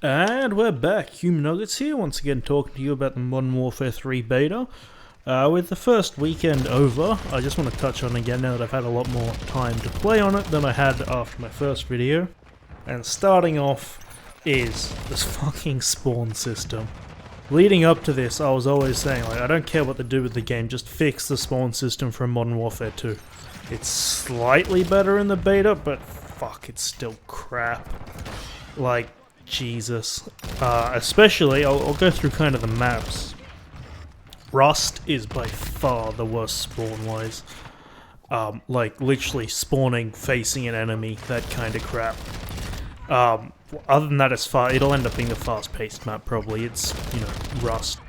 And we're back, Human Nuggets here, once again talking to you about the Modern Warfare 3 beta. With the first weekend over, I just want to touch on again now that I've had a lot more time to play on it than I had after my first video. And starting off is this fucking spawn system. Leading up to this, I was always saying, like, I don't care what they do with the game, just fix the spawn system from Modern Warfare 2. It's slightly better in the beta, but fuck, it's still crap. Like, Jesus. Especially, I'll go through kind of the maps. Rust is by far the worst spawn-wise. Like, literally spawning, facing an enemy, that kind of crap. Other than that, it'll end up being a fast-paced map, probably. It's, you know, Rust.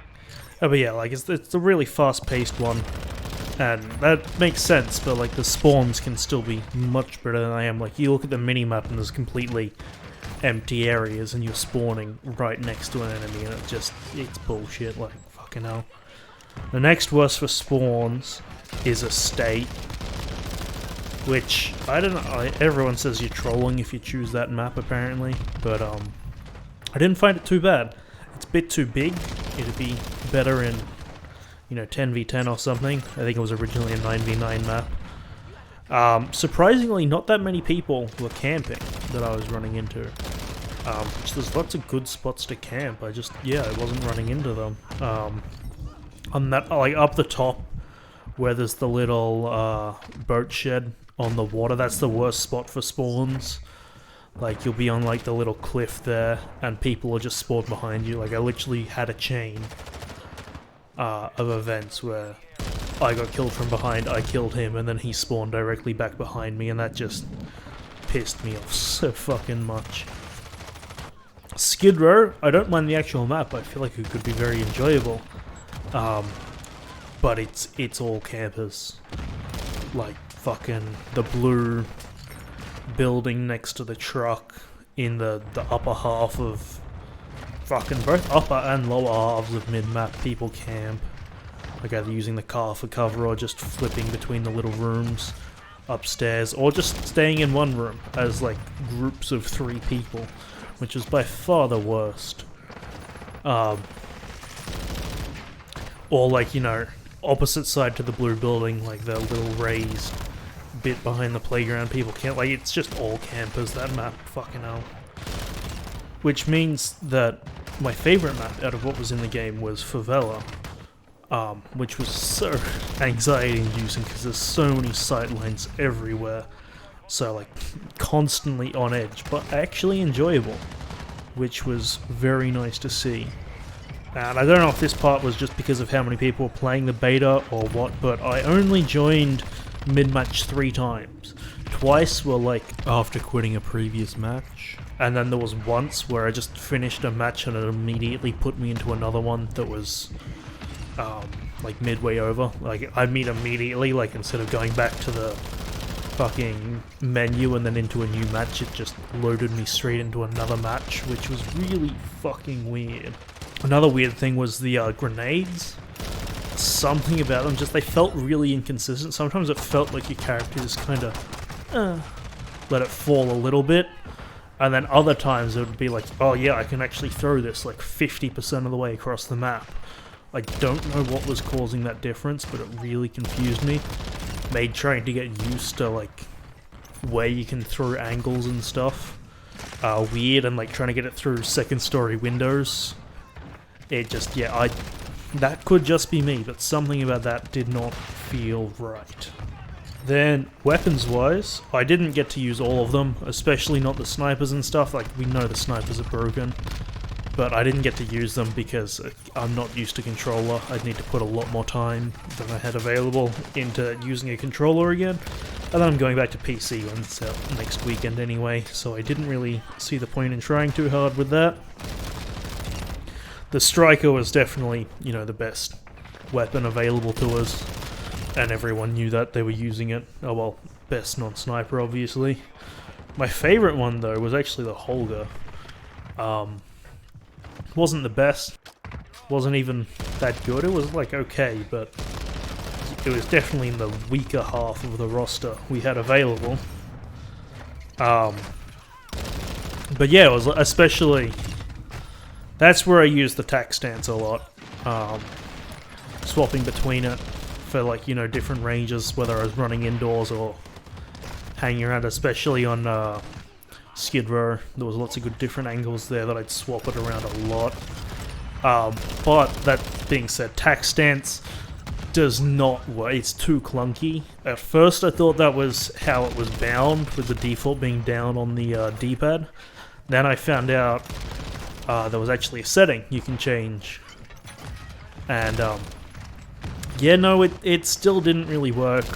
But yeah, like, it's a really fast-paced one. And that makes sense, but, like, the spawns can still be much better than I am. Like, you look at the mini-map and there's completely empty areas and you're spawning right next to an enemy and it's bullshit, like, fucking hell. The next worst for spawns is Estate, which, I don't know, everyone says you're trolling if you choose that map apparently, but I didn't find it too bad. It's a bit too big. It'd be better in, you know, 10v10 or something. I think it was originally a 9v9 map. Surprisingly, not that many people were camping that I was running into. Which there's lots of good spots to camp. I wasn't running into them. On that, like, up the top, where there's the little boat shed on the water, that's the worst spot for spawns. Like, you'll be on, like, the little cliff there, and people will just spawn behind you. Like, I literally had a chain of events where I got killed from behind, I killed him, and then he spawned directly back behind me, and that just pissed me off so fucking much. Skid Row, I don't mind the actual map, I feel like it could be very enjoyable. But it's all campers. Like, fucking the blue building next to the truck in the upper half of fucking both upper and lower halves of mid-map people camp. Like either using the car for cover or just flipping between the little rooms upstairs, or just staying in one room as like groups of 3 people, which is by far the worst. Or like, you know, opposite side to the blue building, like the little raised bit behind the playground, people can't, like, it's just all campers, that map, fucking hell. Which means that my favourite map out of what was in the game was Favela. Which was so anxiety-inducing because there's so many sightlines everywhere. So, like, constantly on edge, but actually enjoyable, which was very nice to see. And I don't know if this part was just because of how many people were playing the beta or what, but I only joined mid-match 3 times. Twice were, like, after quitting a previous match. And then there was once where I just finished a match and it immediately put me into another one that was like midway over. Like, I'd meet immediately, like, instead of going back to the fucking menu and then into a new match, it just loaded me straight into another match, which was really fucking weird. Another weird thing was the grenades. Something about them, just they felt really inconsistent. Sometimes it felt like your character just kind of let it fall a little bit. And then other times it would be like, oh yeah, I can actually throw this like 50% of the way across the map. I don't know what was causing that difference, but it really confused me. Made trying to get used to, like, where you can throw angles and stuff weird, and like trying to get it through second story windows. It just, yeah, that could just be me, but something about that did not feel right. Then, weapons-wise, I didn't get to use all of them, especially not the snipers and stuff. Like, we know the snipers are broken, but I didn't get to use them because I'm not used to controller. I'd need to put a lot more time than I had available into using a controller again. And then I'm going back to PC when it's out next weekend anyway, so I didn't really see the point in trying too hard with that. The Striker was definitely, you know, the best weapon available to us, and everyone knew that, they were using it. Oh well, best non-sniper obviously. My favourite one though was actually the Holger. Wasn't the best, wasn't even that good, it was like okay, but it was definitely in the weaker half of the roster we had available. But yeah, it was especially That's where I use the Tac Stance a lot. Swapping between it for, like, you know, different ranges, whether I was running indoors or hanging around, especially on Skid Row. There was lots of good different angles there that I'd swap it around a lot. But that being said, Tac Stance does not work. It's too clunky. At first I thought that was how it was bound, with the default being down on the D-pad. Then I found out there was actually a setting you can change. And yeah, no, it still didn't really work.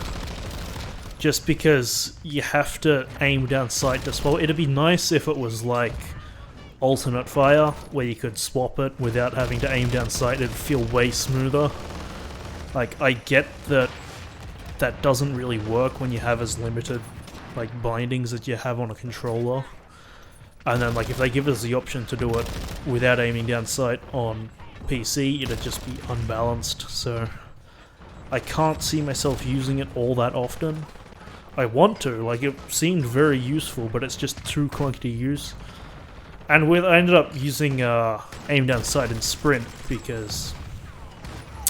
Just because you have to aim down sight to swap. It'd be nice if it was like alternate fire, where you could swap it without having to aim down sight. It'd feel way smoother. Like, I get that that doesn't really work when you have as limited, like, bindings that you have on a controller. And then, like, if they give us the option to do it without aiming down sight on PC, it'd just be unbalanced. So I can't see myself using it all that often. I want to, like, it seemed very useful, but it's just too clunky to use. And I ended up using aim down sight in sprint, because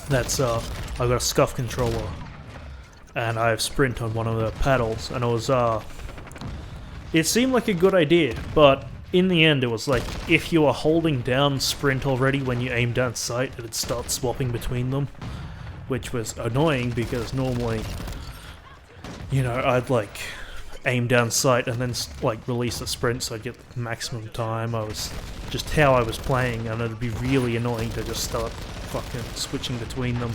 that's I've got a scuff controller and I have sprint on one of the paddles, and it seemed like a good idea, but in the end it was like, if you are holding down sprint already when you aim down sight, it'd start swapping between them, which was annoying, because normally, you know, I'd like aim down sight and then like release a sprint so I'd get maximum time. I was just how I was playing, and it'd be really annoying to just start fucking switching between them.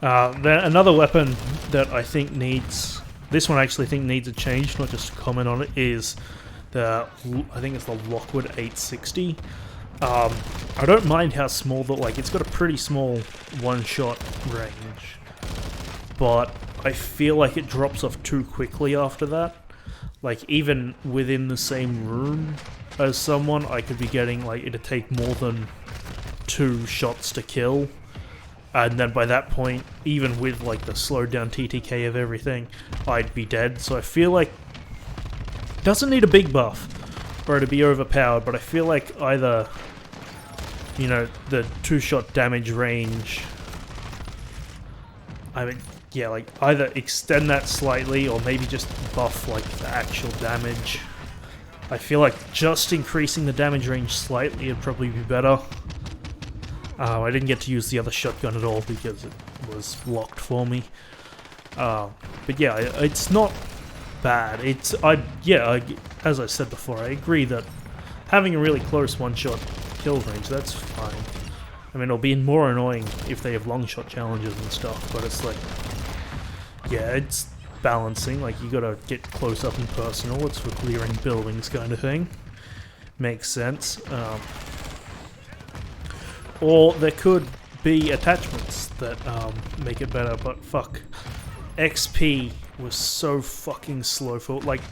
Then another weapon that I think needs, this one I actually think needs a change, not just a comment on it, is I think it's the Lockwood 860. I don't mind how small, but like, it's got a pretty small one-shot range, but I feel like it drops off too quickly after that. Like, even within the same room as someone, I could be getting, like, it'd take more than 2 shots to kill. And then by that point, even with, like, the slowed down TTK of everything, I'd be dead. So I feel like it doesn't need a big buff for it to be overpowered, but I feel like either, you know, the 2-shot damage range, I mean, yeah, like, either extend that slightly or maybe just buff, like, the actual damage. I feel like just increasing the damage range slightly would probably be better. I didn't get to use the other shotgun at all because it was locked for me. But yeah, it's not bad. As I said before, I agree that having a really close one-shot kill range, that's fine. I mean, it'll be more annoying if they have long-shot challenges and stuff, but it's like, yeah, it's balancing. Like, you gotta get close up and personal. It's for clearing buildings kind of thing. Makes sense. Or there could be attachments that make it better, but fuck. XP was so fucking slow for, like,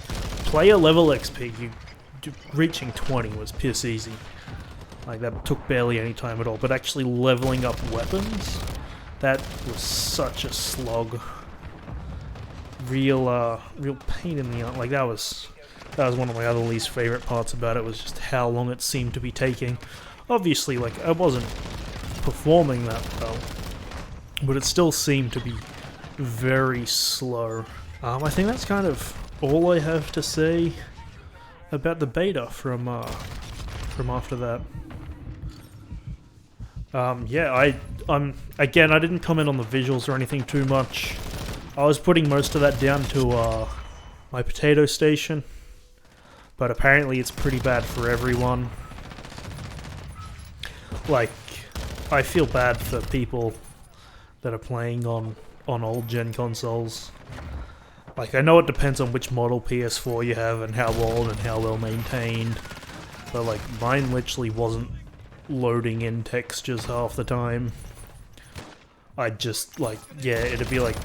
player level XP, reaching 20 was piss easy. Like, that took barely any time at all, but actually leveling up weapons, that was such a slog. Real pain in the ass. Like, that was one of my other least favorite parts about it, was just how long it seemed to be taking. Obviously, like, I wasn't performing that well, but it still seemed to be very slow. I think that's kind of all I have to say about the beta from after that. Yeah, again, I didn't comment on the visuals or anything too much. I was putting most of that down to my potato station, but apparently it's pretty bad for everyone. Like, I feel bad for people that are playing on old gen consoles. Like, I know it depends on which model PS4 you have and how old and how well maintained, but like, mine literally wasn't loading in textures half the time. I'd just, like, yeah, it'd be like,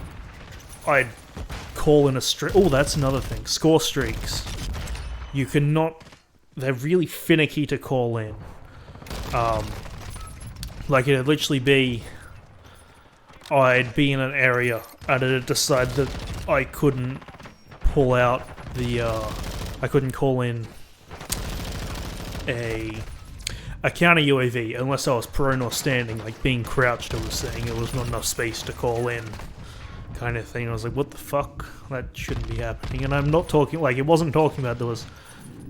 I'd call in a streak. Oh, that's another thing. Score streaks. You cannot, they're really finicky to call in. Like, it'd literally be, I'd be in an area and it'd decide that I couldn't pull out the, I couldn't call in a counter UAV unless I was prone or standing, like being crouched. I was saying there was not enough space to call in, kind of thing. I was like, what the fuck? That shouldn't be happening. And I'm not talking like it wasn't talking about there was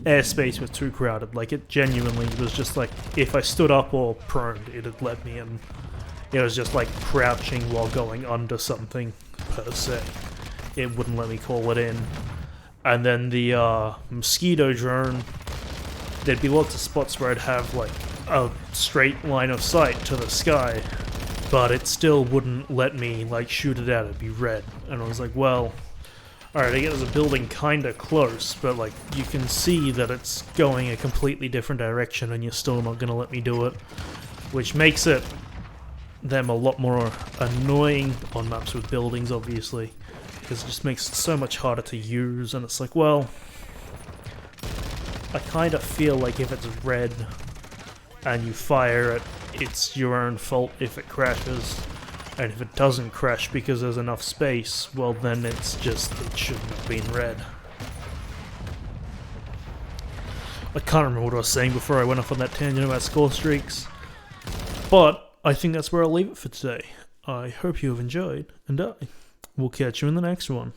airspace was too crowded. Like it genuinely was just like if I stood up or proned, it'd let me in. It was just like crouching while going under something per se. It wouldn't let me call it in. And then the mosquito drone, there'd be lots of spots where I'd have like a straight line of sight to the sky, but it still wouldn't let me like shoot it out. It'd be red. And I was like, well, alright, I get there's a building kinda close, but like you can see that it's going a completely different direction and you're still not gonna let me do it. Which makes them a lot more annoying on maps with buildings, obviously, because it just makes it so much harder to use. And it's like, well, I kind of feel like if it's red and you fire it, it's your own fault if it crashes. And if it doesn't crash because there's enough space, well then it's just, it shouldn't have been red. I can't remember what I was saying before I went off on that tangent about score streaks. But I think that's where I'll leave it for today. I hope you have enjoyed, and I will catch you in the next one.